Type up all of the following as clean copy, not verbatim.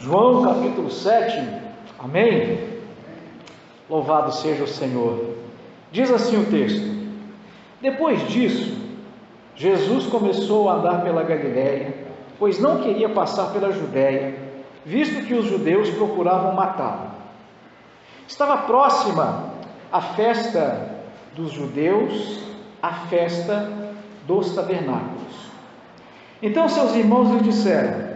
João capítulo 7, amém? Louvado seja o Senhor. Diz assim o texto: depois disso, Jesus começou a andar pela Galiléia, pois não queria passar pela Judéia, visto que os judeus procuravam matá-lo. Estava próxima a festa dos judeus, a festa dos tabernáculos. Então seus irmãos lhe disseram: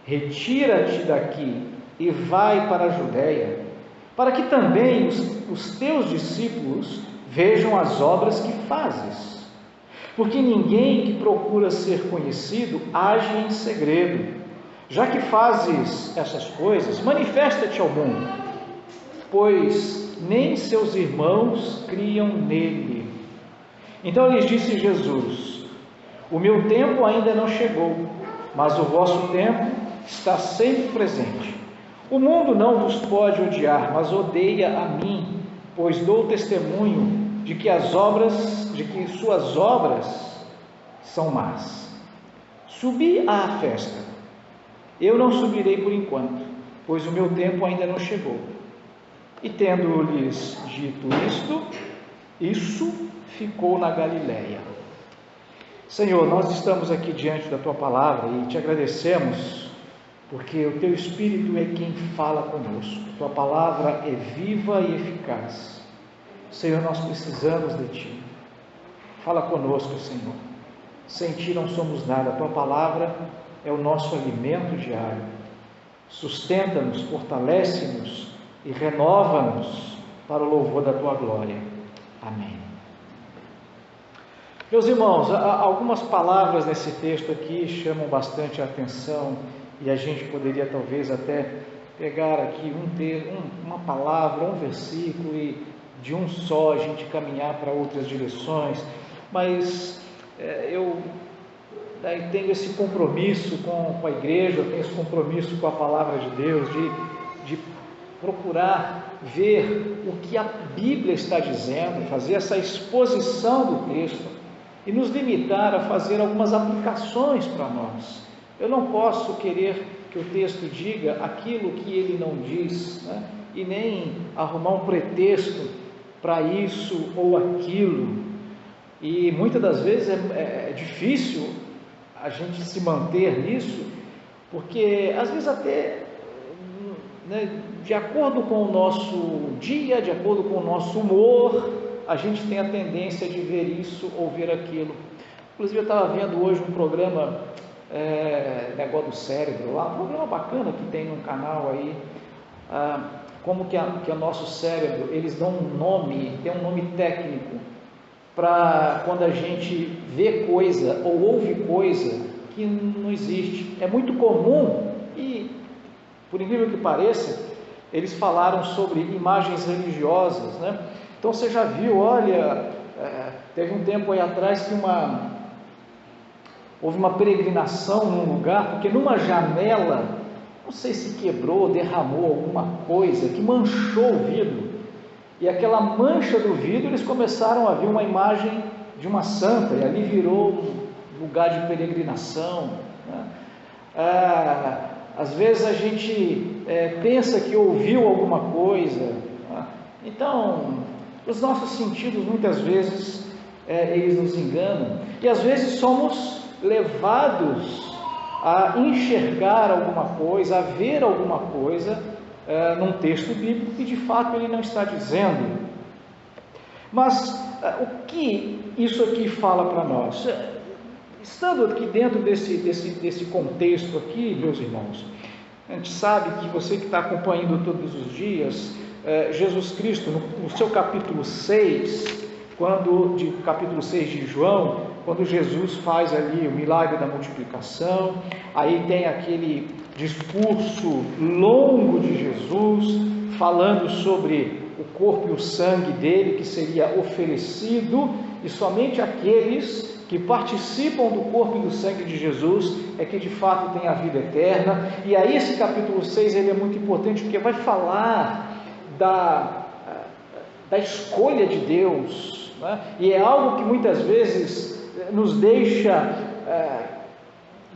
retira-te daqui e vai para a Judéia, para que também os teus discípulos vejam as obras que fazes. Porque ninguém que procura ser conhecido age em segredo. Já que fazes essas coisas, manifesta-te ao mundo, pois nem seus irmãos criam nele. Então lhes disse Jesus: o meu tempo ainda não chegou, mas o vosso tempo está sempre presente. O mundo não vos pode odiar, mas odeia a mim, pois dou testemunho de que suas obras são más. Subi à festa. Eu não subirei por enquanto, pois o meu tempo ainda não chegou. E tendo-lhes dito isso ficou na Galiléia. Senhor, nós estamos aqui diante da Tua palavra e te agradecemos, porque o Teu Espírito é quem fala conosco. Tua palavra é viva e eficaz. Senhor, nós precisamos de Ti. Fala conosco, Senhor. Sem Ti não somos nada. A Tua palavra é o nosso alimento diário. Sustenta-nos, fortalece-nos e renova-nos para o louvor da Tua glória. Amém. Meus irmãos, algumas palavras nesse texto aqui chamam bastante a atenção e a gente poderia talvez até pegar aqui uma palavra, um versículo e de um só a gente caminhar para outras direções, mas eu tenho esse compromisso com a igreja, eu tenho esse compromisso com a palavra de Deus, de procurar ver o que a Bíblia está dizendo, fazer essa exposição do texto e nos limitar a fazer algumas aplicações para nós. Eu não posso querer que o texto diga aquilo que ele não diz, né? E nem arrumar um pretexto para isso ou aquilo. E muitas das vezes é difícil a gente se manter nisso, porque às vezes até, né, de acordo com o nosso dia, de acordo com o nosso humor, a gente tem a tendência de ver isso ou ver aquilo. Inclusive eu estava vendo hoje um programa, negócio do cérebro lá, um programa bacana que tem no canal aí, como que é o nosso cérebro, eles dão um nome, tem um nome técnico, para quando a gente vê coisa ou ouve coisa que não existe. É muito comum e, por incrível que pareça, eles falaram sobre imagens religiosas, né? Então você já viu, olha, teve um tempo aí atrás que houve uma peregrinação num lugar, porque numa janela, não sei se quebrou, derramou alguma coisa que manchou o vidro, e aquela mancha do vidro, eles começaram a ver uma imagem de uma santa, e ali virou um lugar de peregrinação, né? Às vezes a gente pensa que ouviu alguma coisa, né? Então os nossos sentidos muitas vezes eles nos enganam, e às vezes somos levados a enxergar alguma coisa, a ver alguma coisa num texto bíblico que de fato ele não está dizendo. Mas o que isso aqui fala para nós? Estando aqui dentro desse contexto aqui, meus irmãos, a gente sabe que você que está acompanhando todos os dias, Jesus Cristo, no seu capítulo 6, capítulo 6 de João, quando Jesus faz ali o milagre da multiplicação, aí tem aquele discurso longo de Jesus, falando sobre o corpo e o sangue dele, que seria oferecido, e somente aqueles que participam do corpo e do sangue de Jesus é que de fato tem a vida eterna. E aí esse capítulo 6 ele é muito importante, porque vai falar da escolha de Deus, né? E é algo que muitas vezes nos deixa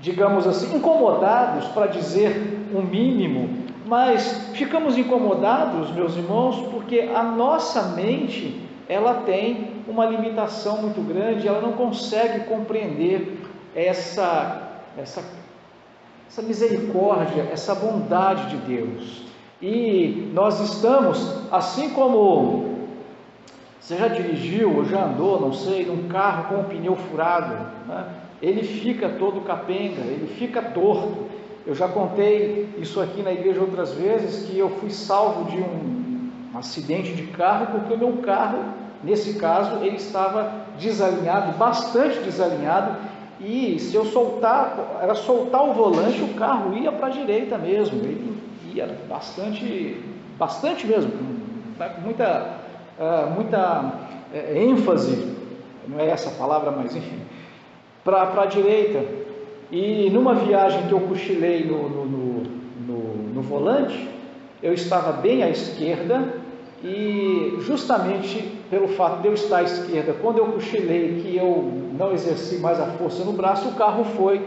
digamos assim, incomodados, para dizer um mínimo, mas ficamos incomodados, meus irmãos, porque a nossa mente, ela tem uma limitação muito grande, ela não consegue compreender essa misericórdia, essa bondade de Deus. E nós estamos, assim como você já dirigiu ou já andou, não sei, num carro com o pneu furado, né? Ele fica todo capenga, ele fica torto. Eu já contei isso aqui na igreja outras vezes, que eu fui salvo de um acidente de carro, porque o meu carro, nesse caso, ele estava desalinhado, bastante desalinhado, e se eu soltar, era soltar o volante, o carro ia para a direita mesmo, ele ia bastante mesmo, com muita ênfase, não é essa a palavra, mas enfim, para a direita. E numa viagem que eu cochilei no volante, eu estava bem à esquerda, e justamente pelo fato de eu estar à esquerda, quando eu cochilei, que eu não exerci mais a força no braço, o carro foi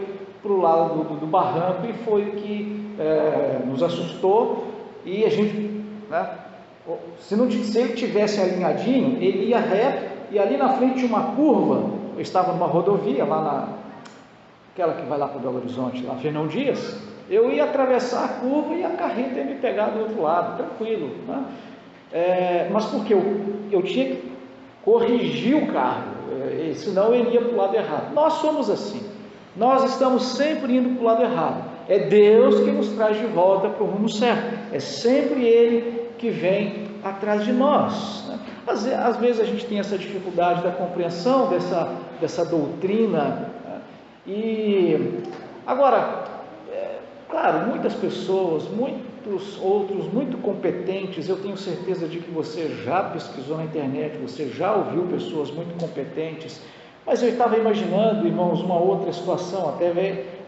para o lado do barranco, e foi o que nos assustou. E a gente, né, se ele tivesse alinhadinho, ele ia reto, e ali na frente tinha uma curva. Eu estava numa rodovia, aquela que vai lá para o Belo Horizonte, lá Fernão Dias. Eu ia atravessar a curva e a carreta ia me pegar do outro lado, tranquilo, né? Mas porque eu tinha que corrigir o carro, senão ele ia para o lado errado. Nós somos assim, nós estamos sempre indo para o lado errado. É Deus que nos traz de volta para o rumo certo, é sempre Ele que vem atrás de nós, né? Às vezes a gente tem essa dificuldade da compreensão dessa doutrina, né? E agora, claro, muitas pessoas, muitos outros muito competentes, eu tenho certeza de que você já pesquisou na internet, você já ouviu pessoas muito competentes, mas eu estava imaginando, irmãos, uma outra situação,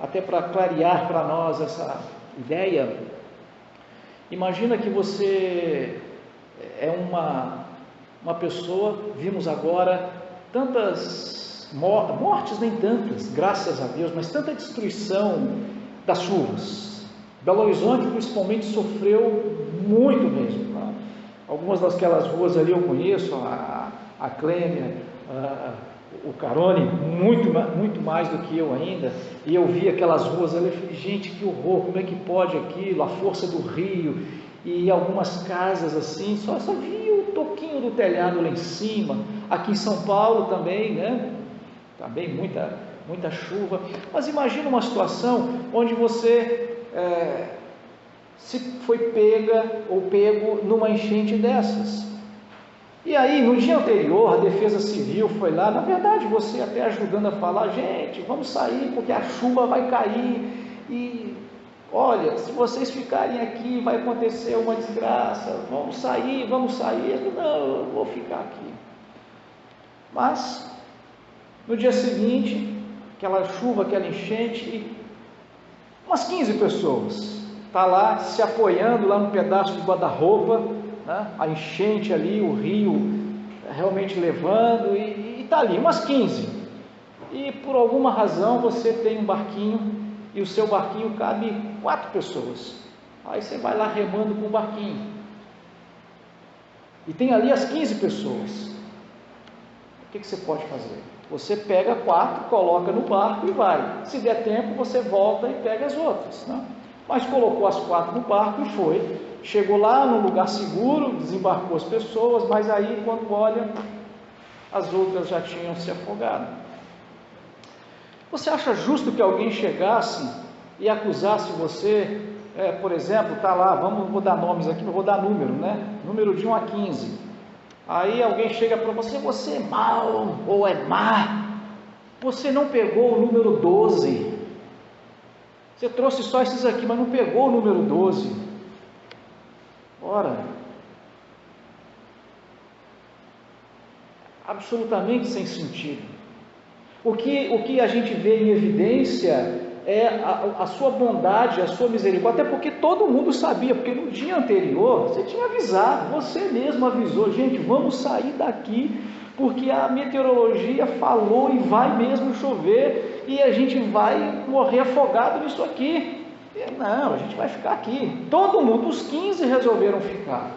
até para clarear para nós essa ideia. Imagina que você é uma pessoa, vimos agora tantas mortes, nem tantas, graças a Deus, mas tanta destruição das chuvas. Belo Horizonte principalmente sofreu muito mesmo, tá? Algumas daquelas ruas ali eu conheço, a Clêmia, o Carone, muito mais do que eu ainda, e eu vi aquelas ruas ali, eu falei, gente, que horror, como é que pode aquilo, a força do rio, e algumas casas assim, só vi o toquinho do telhado lá em cima. Aqui em São Paulo também, né? Também muita chuva. Mas imagina uma situação onde você se foi pego numa enchente dessas. E aí, no dia anterior, a Defesa Civil foi lá, na verdade, você até ajudando a falar, gente, vamos sair porque a chuva vai cair, e olha, se vocês ficarem aqui, vai acontecer uma desgraça, vamos sair. Não, eu vou ficar aqui. Mas, no dia seguinte, aquela chuva, aquela enchente, umas 15 pessoas, está lá se apoiando lá num pedaço de guarda-roupa, né? A enchente ali, o rio realmente levando, e está ali, umas 15, e por alguma razão você tem um barquinho, e o seu barquinho cabe 4 pessoas, aí você vai lá remando com o barquinho, e tem ali as 15 pessoas, o que você pode fazer? Você pega 4, coloca no barco e vai, se der tempo você volta e pega as outras, né? Mas colocou as 4 no barco e foi, chegou lá no lugar seguro, desembarcou as pessoas, mas aí quando olha, as outras já tinham se afogado. Você acha justo que alguém chegasse e acusasse você, por exemplo, está lá, vou dar nomes aqui, não vou dar número, né? Número de 1 a 15. Aí alguém chega para você, você é mau ou é má, você não pegou o número 12, você trouxe só esses aqui, mas não pegou o número 12. Ora, absolutamente sem sentido. O que a gente vê em evidência é a sua bondade, a sua misericórdia, até porque todo mundo sabia, porque no dia anterior você tinha avisado, você mesmo avisou, gente, vamos sair daqui, porque a meteorologia falou e vai mesmo chover, e a gente vai morrer afogado nisso aqui. Não, a gente vai ficar aqui. Todo mundo, os 15 resolveram ficar.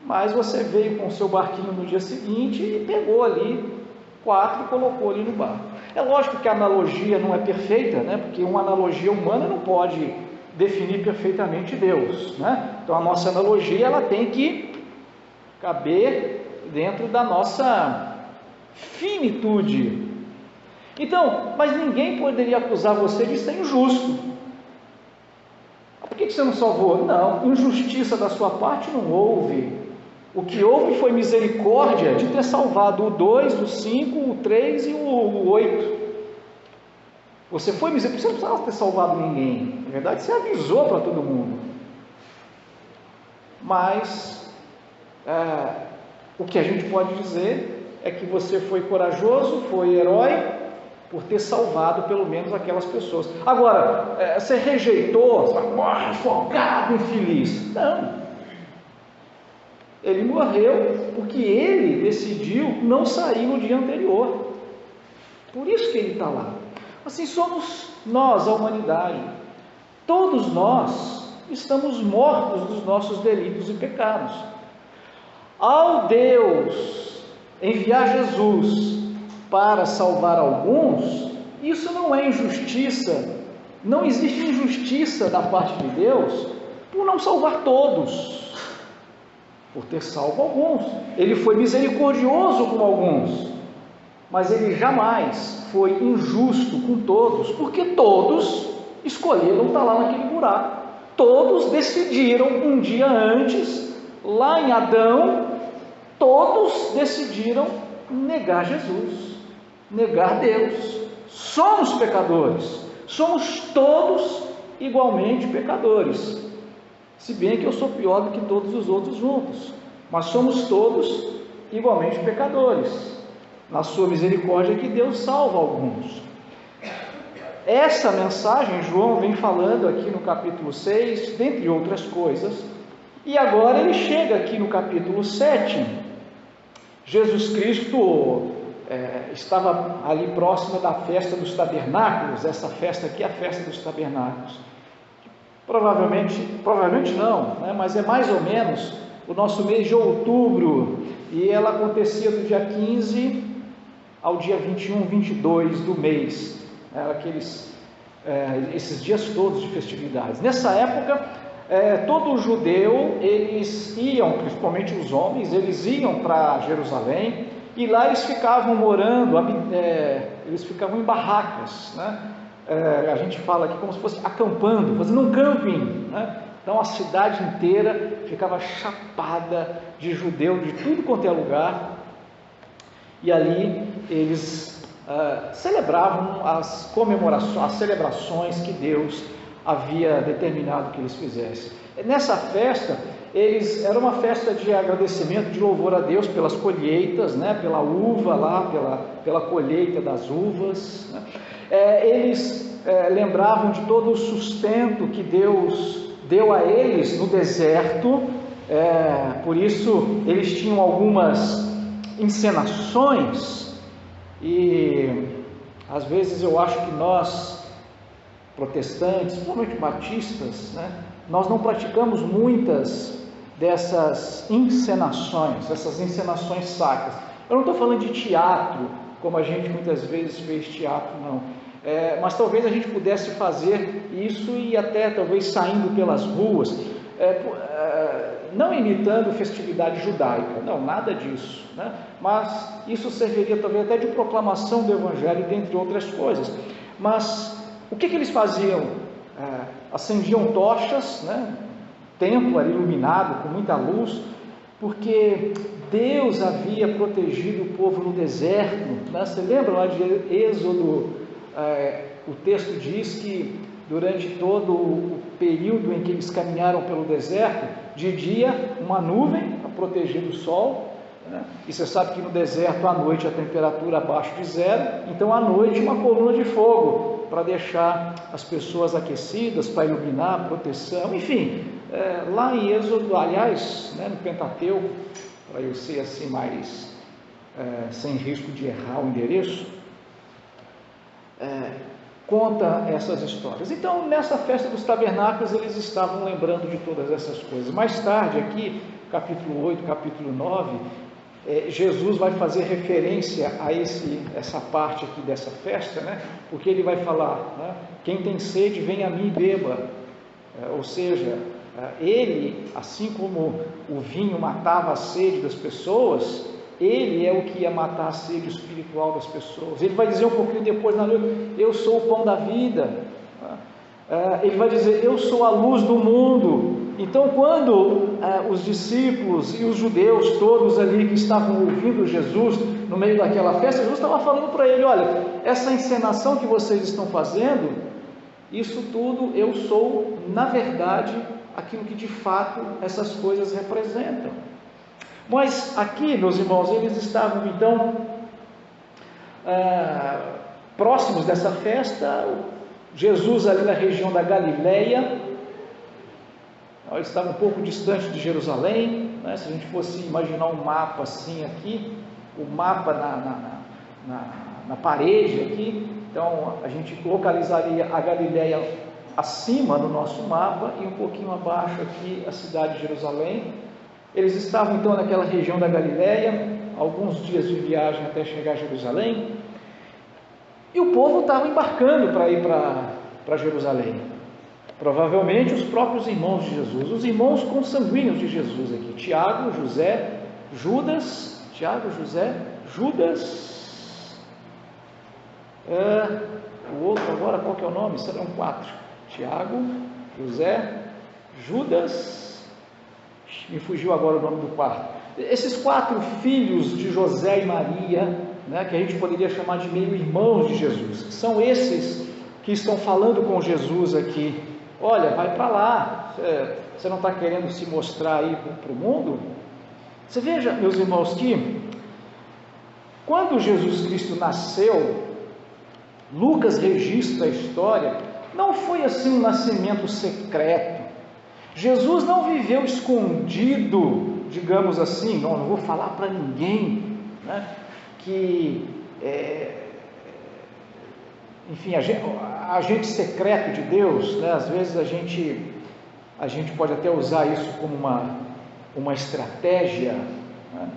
Mas você veio com o seu barquinho no dia seguinte e pegou ali 4 e colocou ali no barco. É lógico que a analogia não é perfeita, né? Porque uma analogia humana não pode definir perfeitamente Deus, né? Então a nossa analogia ela tem que caber dentro da nossa finitude. Então, mas ninguém poderia acusar você de ser injusto. Por que você não salvou? Não, injustiça da sua parte não houve. O que houve foi misericórdia de ter salvado o 2, o 5, o 3 e o 8. Você foi misericórdia, você não precisava ter salvado ninguém. Na verdade, você avisou para todo mundo. Mas, o que a gente pode dizer é que você foi corajoso, foi herói, por ter salvado pelo menos aquelas pessoas. Agora, você rejeitou, você morre afogado, infeliz. Não. Ele morreu porque ele decidiu não sair no dia anterior. Por isso que ele está lá. Assim somos nós, a humanidade. Todos nós estamos mortos dos nossos delitos e pecados. Ao Deus enviar Jesus para salvar alguns, isso não é injustiça. Não existe injustiça da parte de Deus por não salvar todos, por ter salvo alguns. Ele foi misericordioso com alguns, mas ele jamais foi injusto com todos, porque todos escolheram estar lá naquele buraco. Todos decidiram um dia antes, lá em Adão, todos decidiram negar Jesus, negar Deus. Somos pecadores, somos todos igualmente pecadores, se bem que eu sou pior do que todos os outros juntos, mas somos todos igualmente pecadores. Na sua misericórdia que Deus salva alguns. Essa mensagem João vem falando aqui no capítulo 6, dentre outras coisas, e agora ele chega aqui no capítulo 7. Jesus Cristo estava ali próximo da festa dos tabernáculos. Essa festa aqui é a festa dos tabernáculos. Provavelmente não, né? Mas é mais ou menos o nosso mês de outubro, e ela acontecia do dia 15 ao dia 21, 22 do mês, esses dias todos de festividades. Nessa época, todo judeu, eles iam, principalmente os homens, eles iam para Jerusalém, e lá eles ficavam morando, eles ficavam em barracas, né? A gente fala aqui como se fosse acampando, fazendo um camping, né? Então a cidade inteira ficava chapada de judeu de tudo quanto é lugar, e ali eles celebravam as comemorações, as celebrações que Deus havia determinado que eles fizessem. Nessa festa, era uma festa de agradecimento, de louvor a Deus pelas colheitas, né? Pela uva lá, pela colheita das uvas, né? Eles lembravam de todo o sustento que Deus deu a eles no deserto, por isso eles tinham algumas encenações, e às vezes eu acho que nós, protestantes, principalmente batistas, né, nós não praticamos muitas dessas encenações sacras. Eu não estou falando de teatro, como a gente muitas vezes fez teatro, não. Mas talvez a gente pudesse fazer isso e até talvez saindo pelas ruas, não imitando festividade judaica, não, nada disso, né? Mas isso serviria talvez até de proclamação do Evangelho, dentre outras coisas. Mas o que eles faziam? Acendiam tochas, né? Templo ali iluminado com muita luz, porque Deus havia protegido o povo no deserto, né? Você lembra lá de Êxodo? O texto diz que durante todo o período em que eles caminharam pelo deserto, de dia uma nuvem a proteger do sol, né? E você sabe que no deserto à noite a temperatura abaixo de zero, então à noite uma coluna de fogo para deixar as pessoas aquecidas, para iluminar, proteção, enfim, lá em Êxodo, aliás, né, no Pentateuco, para eu ser assim mais sem risco de errar o endereço, conta essas histórias. Então, nessa festa dos tabernáculos, eles estavam lembrando de todas essas coisas. Mais tarde, aqui, capítulo 8, capítulo 9, Jesus vai fazer referência a essa parte aqui dessa festa, né? Porque ele vai falar, né? Quem tem sede, vem a mim e beba. Ou seja, ele, assim como o vinho matava a sede das pessoas, ele é o que ia matar a sede espiritual das pessoas. Ele vai dizer um pouquinho depois na noite: eu sou o pão da vida. Ele vai dizer: eu sou a luz do mundo. Então, quando os discípulos e os judeus todos ali que estavam ouvindo Jesus no meio daquela festa, Jesus estava falando para ele: olha, essa encenação que vocês estão fazendo, isso tudo eu sou, na verdade, aquilo que de fato essas coisas representam. Mas aqui, meus irmãos, eles estavam então próximos dessa festa. Jesus ali na região da Galileia, ele estava um pouco distante de Jerusalém, né? Se a gente fosse imaginar um mapa assim aqui, o mapa na parede aqui, então a gente localizaria a Galileia acima no nosso mapa e um pouquinho abaixo aqui a cidade de Jerusalém. Eles estavam então naquela região da Galileia, alguns dias de viagem até chegar a Jerusalém, e o povo estava embarcando para ir para Jerusalém. Provavelmente os próprios irmãos de Jesus, os irmãos consanguíneos de Jesus aqui, Tiago, José, Judas, o outro agora, qual que é o nome? Serão 4, Tiago, José, Judas, me fugiu agora o nome do quarto. Esses 4 filhos de José e Maria, né, que a gente poderia chamar de meio-irmãos de Jesus, são esses que estão falando com Jesus aqui: olha, vai para lá, você não está querendo se mostrar aí para o mundo? Você veja, meus irmãos, que quando Jesus Cristo nasceu, Lucas registra a história, não foi assim um nascimento secreto. Jesus não viveu escondido, digamos assim, não vou falar para ninguém, né, enfim, agente secreto de Deus, né? Às vezes a gente pode até usar isso como uma estratégia, né?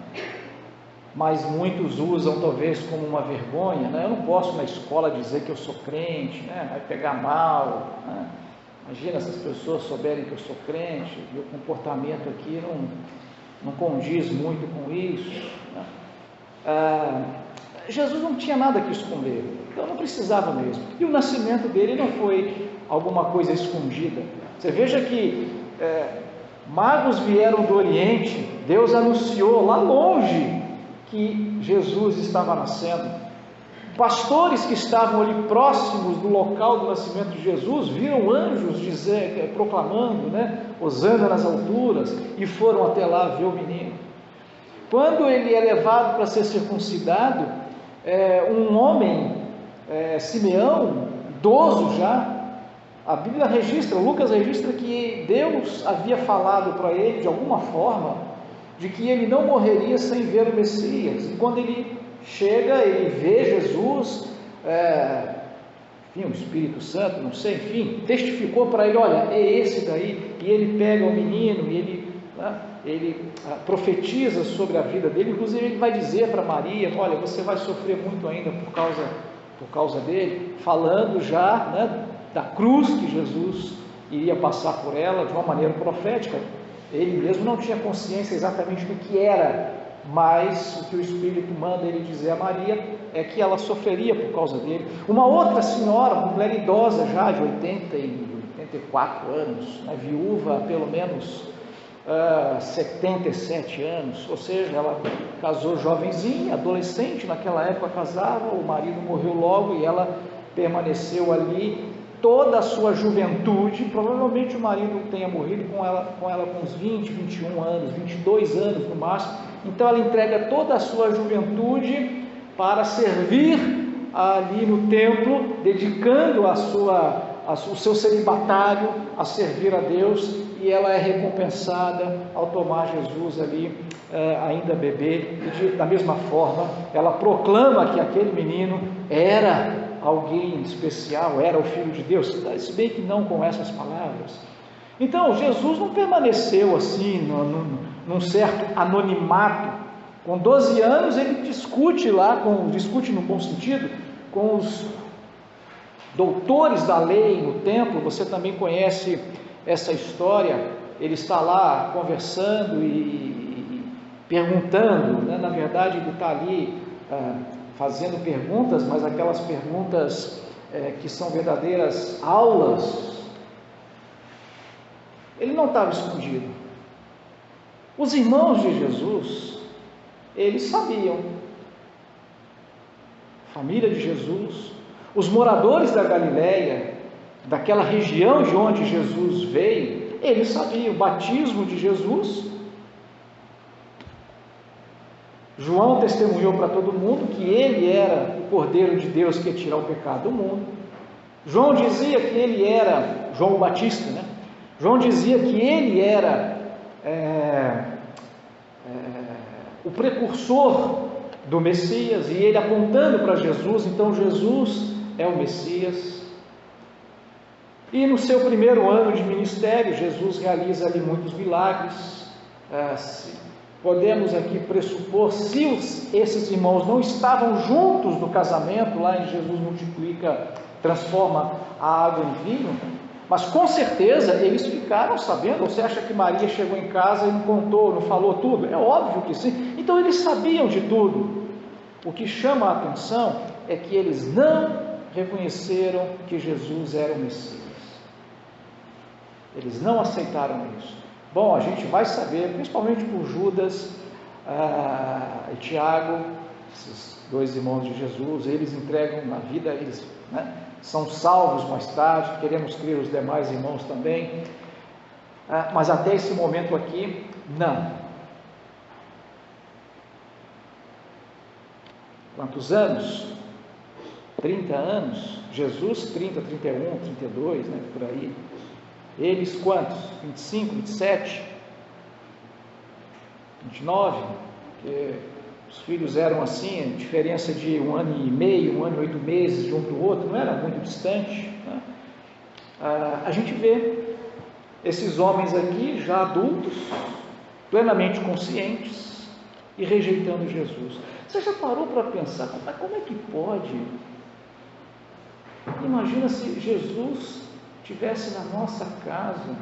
Mas muitos usam talvez como uma vergonha, né? Eu não posso na escola dizer que eu sou crente, né? Vai pegar mal, né? Imagina se as pessoas souberem que eu sou crente, e o comportamento aqui não condiz muito com isso, né? Jesus não tinha nada que esconder, então não precisava mesmo. E o nascimento dele não foi alguma coisa escondida. Você veja que magos vieram do Oriente, Deus anunciou lá longe que Jesus estava nascendo. Pastores que estavam ali próximos do local do nascimento de Jesus viram anjos proclamando, né, hosana nas alturas, e foram até lá ver o menino. Quando ele é levado para ser circuncidado, um homem, Simeão, idoso já, a Bíblia registra, Lucas registra que Deus havia falado para ele de alguma forma, de que ele não morreria sem ver o Messias. E quando ele chega, ele vê Jesus, enfim, o Espírito Santo, não sei, enfim, testificou para ele: olha, é esse daí. E ele pega o menino e ele profetiza sobre a vida dele. Inclusive ele vai dizer para Maria: olha, você vai sofrer muito ainda por causa dele, falando já, né, da cruz que Jesus iria passar por ela de uma maneira profética. Ele mesmo não tinha consciência exatamente do que era, mas o que o Espírito manda ele dizer a Maria é que ela sofreria por causa dele. Uma outra senhora, uma mulher idosa já, de 84 anos, né, viúva há pelo menos 77 anos, ou seja, ela casou jovenzinha, adolescente, naquela época casava, o marido morreu logo e ela permaneceu ali toda a sua juventude. Provavelmente o marido tenha morrido com ela com uns 20, 21 anos, 22 anos no máximo. Então ela entrega toda a sua juventude para servir ali no templo, dedicando o seu celibatário a servir a Deus, e ela é recompensada ao tomar Jesus ali, ainda bebê, e da mesma forma ela proclama que aquele menino era alguém especial, era o Filho de Deus, se bem que não com essas palavras. Então, Jesus não permaneceu assim, num certo anonimato. Com 12 anos, ele discute lá, discute no bom sentido, com os doutores da lei no templo. Você também conhece essa história. Ele está lá conversando e perguntando, né? Na verdade, ele está ali fazendo perguntas, mas aquelas perguntas que são verdadeiras aulas. Ele não estava escondido. Os irmãos de Jesus, eles sabiam. A família de Jesus, os moradores da Galileia, daquela região de onde Jesus veio, eles sabiam. O batismo de Jesus, João testemunhou para todo mundo que ele era o Cordeiro de Deus que ia tirar o pecado do mundo. João dizia que ele era, João Batista, né? João dizia que ele era o precursor do Messias, e ele apontando para Jesus. Então Jesus é o Messias. E no seu primeiro ano de ministério, Jesus realiza ali muitos milagres. Podemos aqui pressupor, se esses irmãos não estavam juntos no casamento, lá em Jesus multiplica, transforma a água em vinho, mas com certeza eles ficaram sabendo. Você acha que Maria chegou em casa e não contou, não falou tudo? É óbvio que sim. Então eles sabiam de tudo. O que chama a atenção é que eles não reconheceram que Jesus era o Messias. Eles não aceitaram isso. Bom, a gente vai saber, principalmente por Judas e Tiago, esses dois irmãos de Jesus, eles entregam na vida, eles, né, são salvos mais tarde. Queremos crer os demais irmãos também, mas até esse momento aqui, não. Quantos anos? 30 anos. Jesus 30, 31, 32, né, por aí. Eles quantos? 25, 27, 29, porque os filhos eram assim, diferença de 1 ano e meio, 1 ano e 8 meses de um para o outro, não era muito distante, né? A gente vê esses homens aqui, já adultos, plenamente conscientes e rejeitando Jesus. Você já parou para pensar, como é que pode? Imagina se Jesus estivesse na nossa casa,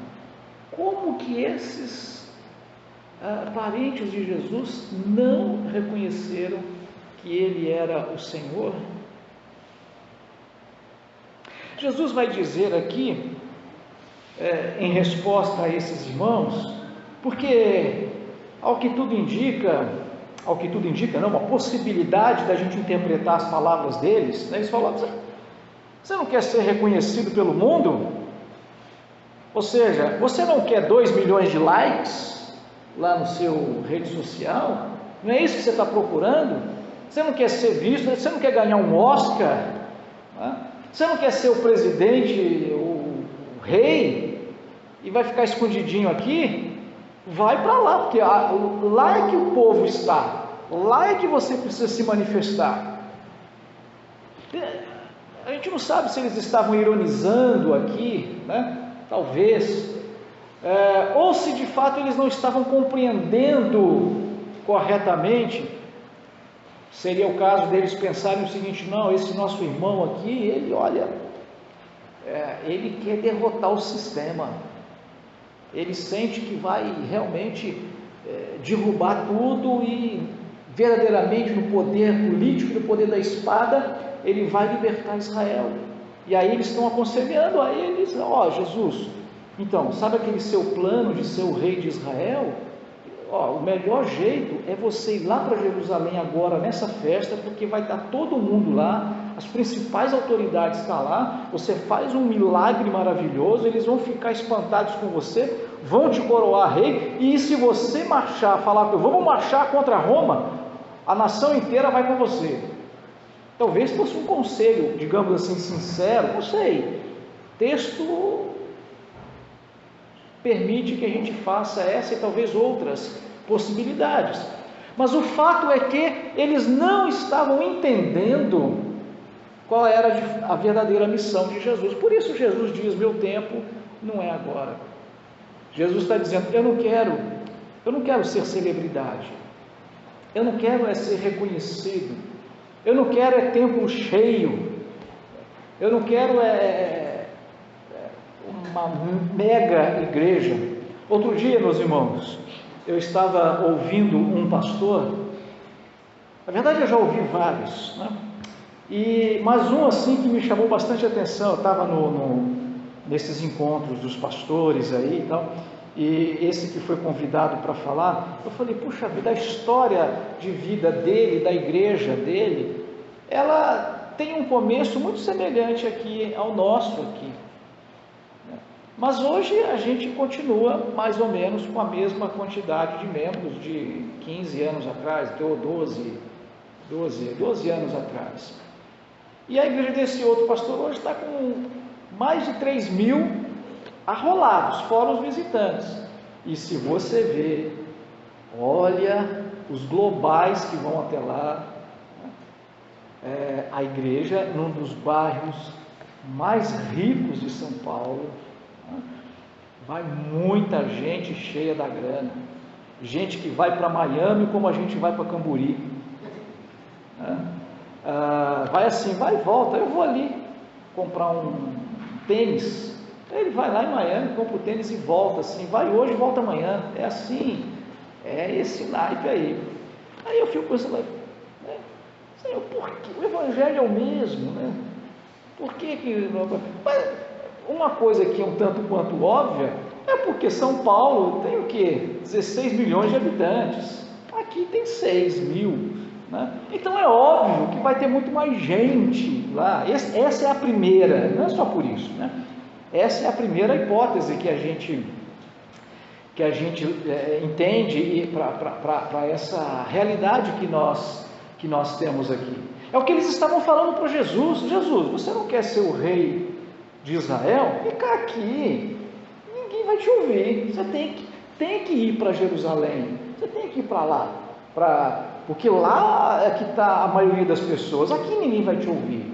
como que esses parentes de Jesus não reconheceram que ele era o Senhor? Jesus vai dizer aqui, em resposta a esses irmãos, porque ao que tudo indica não, uma possibilidade da gente interpretar as palavras deles, né? Eles falavam: você não quer ser reconhecido pelo mundo? Ou seja, você não quer 2 milhões de likes lá no seu rede social? Não é isso que você está procurando? Você não quer ser visto? Você não quer ganhar um Oscar? Né? Você não quer ser o presidente, o rei, e vai ficar escondidinho aqui? Vai para lá, porque lá é que o povo está, lá é que você precisa se manifestar. A gente não sabe se eles estavam ironizando aqui, né? Talvez, ou se de fato eles não estavam compreendendo corretamente. Seria o caso deles pensarem o seguinte: não, esse nosso irmão aqui, ele, olha, ele quer derrotar o sistema, ele sente que vai realmente derrubar tudo, e verdadeiramente no poder político, no poder da espada, ele vai libertar Israel. E aí eles estão aconselhando a eles: Jesus, então, sabe aquele seu plano de ser o rei de Israel? O melhor jeito é você ir lá para Jerusalém agora nessa festa, porque vai estar todo mundo lá, as principais autoridades estão lá, você faz um milagre maravilhoso, eles vão ficar espantados com você, vão te coroar rei, e se você marchar, falar: vamos marchar contra Roma, a nação inteira vai com você. Talvez fosse um conselho, digamos assim, sincero, não sei. Texto permite que a gente faça essa e talvez outras possibilidades, mas o fato é que eles não estavam entendendo qual era a verdadeira missão de Jesus. Por isso Jesus diz: meu tempo não é agora. Jesus está dizendo: eu não quero ser celebridade, eu não quero ser reconhecido, eu não quero templo cheio, eu não quero uma mega igreja. Outro dia, meus irmãos, eu estava ouvindo um pastor, na verdade eu já ouvi vários, né? Mas um assim que me chamou bastante atenção. Eu estava nesses encontros dos pastores aí e tal, e esse que foi convidado para falar, eu falei: puxa vida, a história de vida dele, da igreja dele, ela tem um começo muito semelhante aqui ao nosso aqui, mas hoje a gente continua mais ou menos com a mesma quantidade de membros de 15 anos atrás, ou 12 anos atrás. E a igreja desse outro pastor hoje está com mais de 3.000 arrolados, fora os visitantes. E se você ver, olha os globais que vão até lá, a igreja num dos bairros mais ricos de São Paulo, vai muita gente cheia da grana, gente que vai para Miami como a gente vai para Camburi, vai assim, vai e volta. Eu vou ali comprar um tênis, ele vai lá em Miami, compra o tênis e volta assim, vai hoje e volta amanhã, é assim, é esse naipe aí. Aí eu fico pensando: Senhor, por que o evangelho é o mesmo, né? Por que uma coisa que é um tanto quanto óbvia é porque São Paulo tem o quê? 16 milhões de habitantes, aqui tem 6.000, né? Então é óbvio que vai ter muito mais gente lá. Essa é a primeira, não é só por isso, né? Essa é a primeira hipótese que a gente entende para essa realidade que nós temos aqui. É o que eles estavam falando para Jesus: Jesus, você não quer ser o rei de Israel? Fica aqui, ninguém vai te ouvir, você tem que ir para Jerusalém, você tem que ir para lá, porque lá é que está a maioria das pessoas, aqui ninguém vai te ouvir.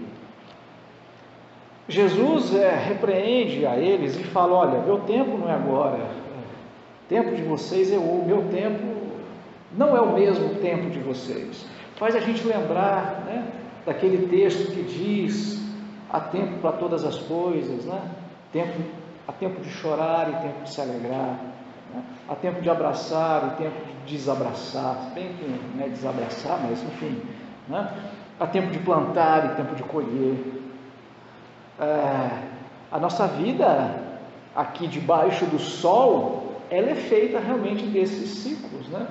Jesus repreende a eles e fala: olha, meu tempo não é agora, o tempo de vocês o meu tempo não é o mesmo tempo de vocês. Faz a gente lembrar, né, daquele texto que diz: há tempo para todas as coisas, né? Há tempo de chorar e tempo de se alegrar, né? Há tempo de abraçar e tempo de desabraçar, se bem que não é desabraçar, mas enfim, né? Há tempo de plantar e tempo de colher. A nossa vida aqui debaixo do sol, ela é feita realmente desses ciclos, né?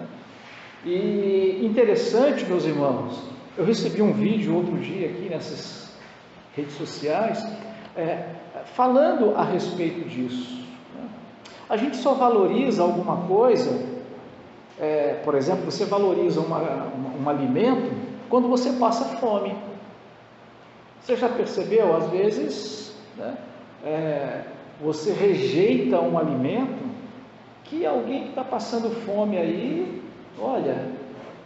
E interessante, meus irmãos, eu recebi um vídeo outro dia aqui nessas redes sociais, falando a respeito disso, né? A gente só valoriza alguma coisa, por exemplo, você valoriza um alimento quando você passa fome. Você já percebeu, às vezes, né, você rejeita um alimento que alguém que está passando fome aí, olha,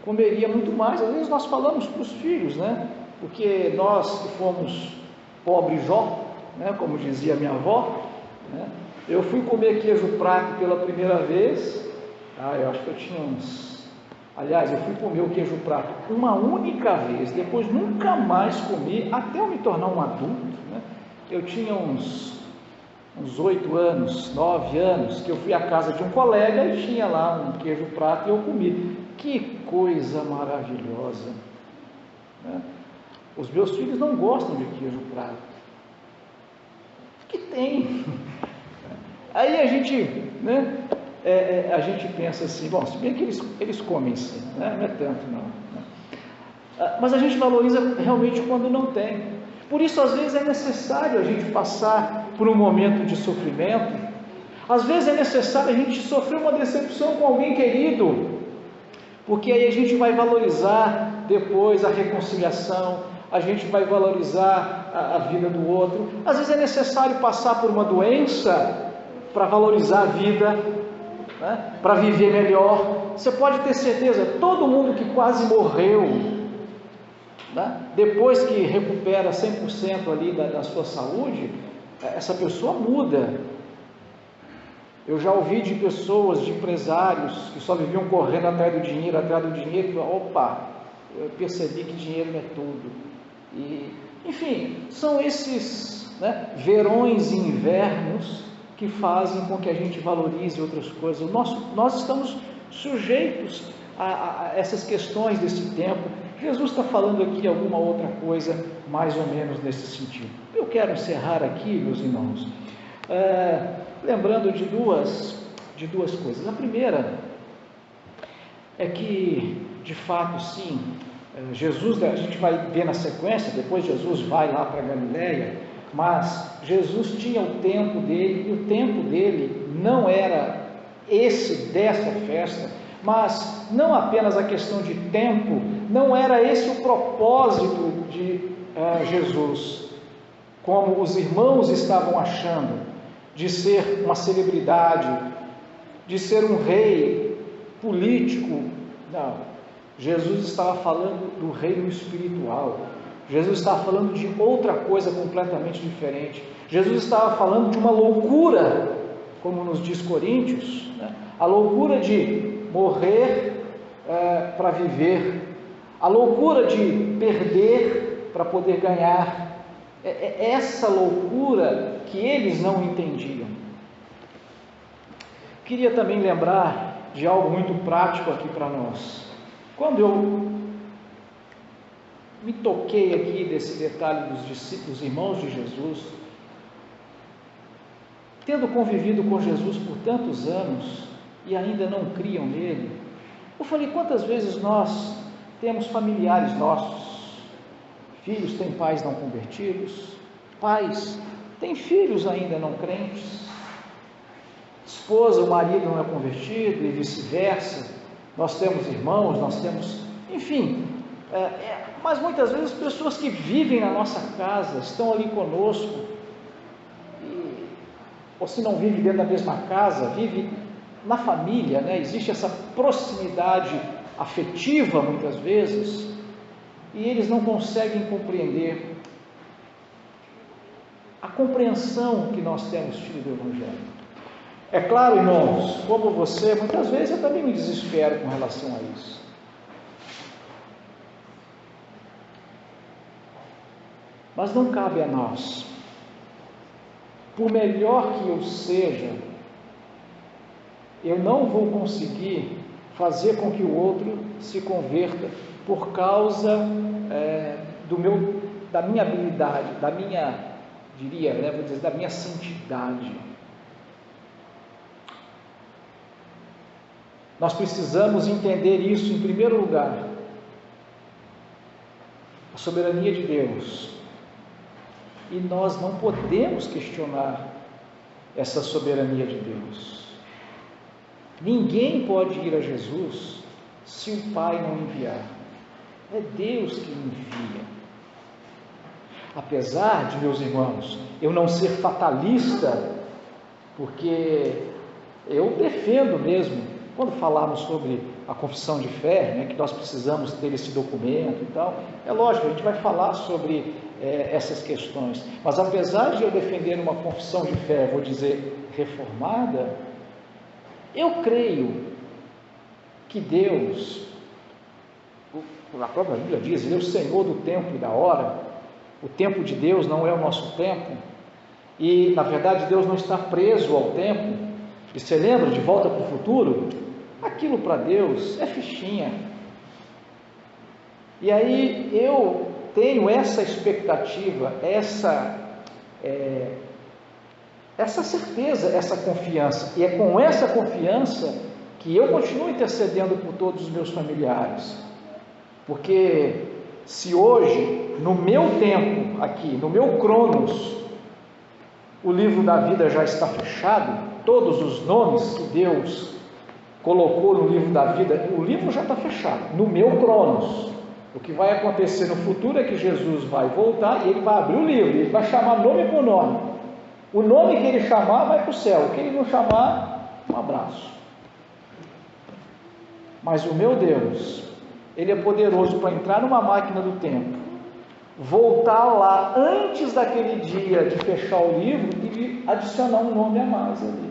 comeria muito mais. Às vezes nós falamos para os filhos, né? Porque nós que fomos pobre Jó, né, como dizia minha avó, né, eu fui comer queijo prato pela primeira vez, eu acho que eu tinha eu fui comer o queijo prato uma única vez, depois nunca mais comi, até eu me tornar um adulto, né? Eu tinha uns 8 anos, 9 anos, que eu fui à casa de um colega e tinha lá um queijo prato e eu comi. Que coisa maravilhosa, né? Os meus filhos não gostam de queijo prato. Que tem? Aí a gente, né, a gente pensa assim, bom, se bem que eles comem sim, né? Não é tanto não, né? Mas a gente valoriza realmente quando não tem. Por isso às vezes é necessário a gente passar por um momento de sofrimento. Às vezes é necessário a gente sofrer uma decepção com alguém querido, porque aí a gente vai valorizar depois a reconciliação, a gente vai valorizar a vida do outro. Às vezes é necessário passar por uma doença para valorizar a vida, né? Para viver melhor. Você pode ter certeza, todo mundo que quase morreu né? Depois que recupera 100% ali da sua saúde, essa pessoa muda. Eu já ouvi de pessoas, de empresários, que só viviam correndo atrás do dinheiro, e opa, eu percebi que dinheiro não é tudo. E, enfim, são esses, né, verões e invernos que fazem com que a gente valorize outras coisas. Nós estamos sujeitos a essas questões desse tempo. Jesus está falando aqui alguma outra coisa mais ou menos nesse sentido. Eu quero encerrar aqui, meus irmãos, lembrando de duas coisas. A primeira é que, de fato, sim, Jesus, a gente vai ver na sequência, depois Jesus vai lá para Galiléia, mas Jesus tinha o tempo dele, e o tempo dele não era esse desta festa, mas não apenas a questão de tempo, não era esse o propósito de Jesus, como os irmãos estavam achando, de ser uma celebridade, de ser um rei político. Não, Jesus estava falando do reino espiritual. Jesus estava falando de outra coisa completamente diferente. Jesus estava falando de uma loucura, como nos diz Coríntios, né? A loucura de morrer para viver, a loucura de perder para poder ganhar. É essa loucura que eles não entendiam. Queria também lembrar de algo muito prático aqui para nós. Quando eu me toquei aqui desse detalhe dos discípulos, irmãos de Jesus, tendo convivido com Jesus por tantos anos e ainda não criam nele, eu falei, quantas vezes nós temos familiares nossos, filhos têm pais não convertidos, pais têm filhos ainda não crentes, esposa, o marido não é convertido e vice-versa. Nós temos irmãos, nós temos, enfim, mas muitas vezes pessoas que vivem na nossa casa, estão ali conosco, ou se não vive dentro da mesma casa, vive na família, né? Existe essa proximidade afetiva muitas vezes, e eles não conseguem compreender a compreensão que nós temos tido do Evangelho. É claro, irmãos, como você, muitas vezes eu também me desespero com relação a isso. Mas não cabe a nós, por melhor que eu seja, eu não vou conseguir fazer com que o outro se converta por causa da minha habilidade, da minha, vou dizer, da minha santidade. Nós precisamos entender isso em primeiro lugar, a soberania de Deus, e nós não podemos questionar essa soberania de Deus. Ninguém pode ir a Jesus se o Pai não enviar. É Deus que envia. Apesar de, meus irmãos, eu não ser fatalista, porque eu defendo mesmo, quando falarmos sobre a confissão de fé, né, que nós precisamos ter esse documento e tal, é lógico, a gente vai falar sobre essas questões, mas apesar de eu defender uma confissão de fé, vou dizer, reformada, eu creio que Deus, a própria Bíblia diz, Ele é o Senhor do tempo e da hora. O tempo de Deus não é o nosso tempo, e na verdade Deus não está preso ao tempo. E você lembra de Volta para o Futuro? Aquilo para Deus é fichinha. E aí eu tenho essa expectativa, essa certeza, essa confiança, e é com essa confiança que eu continuo intercedendo por todos os meus familiares, porque se hoje, no meu tempo aqui, no meu Cronos, o livro da vida já está fechado, todos os nomes que Deus colocou no livro da vida, o livro já está fechado, no meu Cronos. O que vai acontecer no futuro é que Jesus vai voltar e Ele vai abrir o livro, Ele vai chamar nome por nome. O nome que Ele chamar vai para o céu, o que Ele não chamar, um abraço. Mas o meu Deus, Ele é poderoso para entrar numa máquina do tempo voltar lá antes daquele dia de fechar o livro e adicionar um nome a mais ali.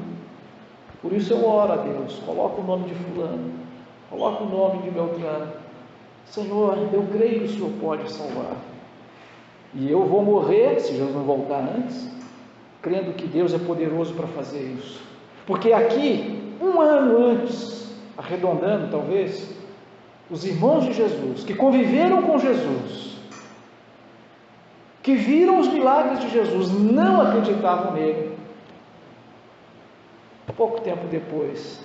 Por isso eu oro a Deus, coloca o nome de fulano, coloca o nome de Beltrano. Senhor, eu creio que o Senhor pode salvar, e eu vou morrer, se Jesus não voltar antes, crendo que Deus é poderoso para fazer isso, porque aqui, um ano antes, arredondando talvez, os irmãos de Jesus, que conviveram com Jesus, que viram os milagres de Jesus, não acreditavam nele. Pouco tempo depois,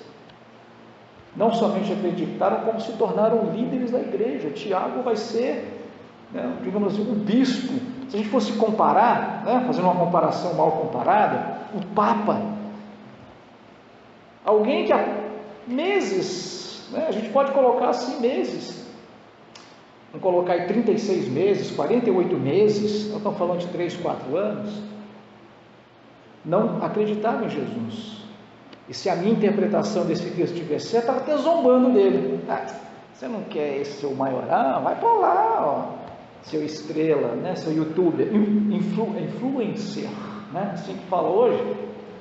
não somente acreditaram, como se tornaram líderes da igreja. Tiago vai ser, digamos assim, um bispo. Se a gente fosse comparar, fazendo uma comparação mal comparada, o Papa, alguém que há meses, a gente pode colocar assim meses, vamos colocar aí 36 meses, 48 meses, nós estamos falando de 3, 4 anos, não acreditava em Jesus. E se a minha interpretação desse texto estiver certa, estava até zombando dele. Você não quer esse seu maioral? Vai para lá, ó, seu estrela, seu youtuber, influencer, assim que fala hoje.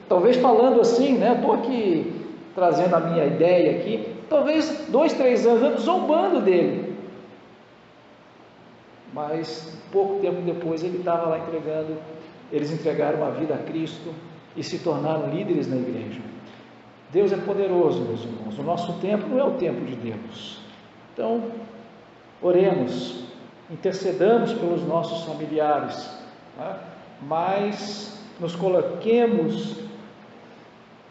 Talvez falando assim, estou aqui trazendo a minha ideia aqui, talvez 2, 3 anos antes, zombando dele. Mas pouco tempo depois ele estava lá entregando, eles entregaram a vida a Cristo e se tornaram líderes na igreja. Deus é poderoso, meus irmãos. O nosso tempo não é o tempo de Deus. Então, oremos, intercedamos pelos nossos familiares, mas nos coloquemos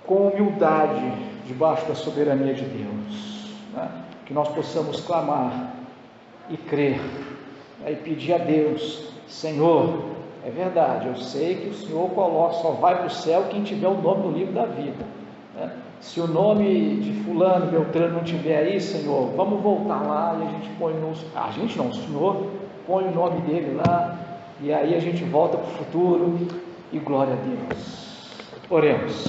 com humildade debaixo da soberania de Deus, que nós possamos clamar e crer, e pedir a Deus: Senhor, é verdade, eu sei que o Senhor só vai para o céu quem tiver o nome no livro da vida, se o nome de fulano, Beltrano não tiver aí, Senhor, vamos voltar lá e a gente põe o Senhor põe o nome dele lá, e aí a gente volta para o futuro, e glória a Deus. Oremos.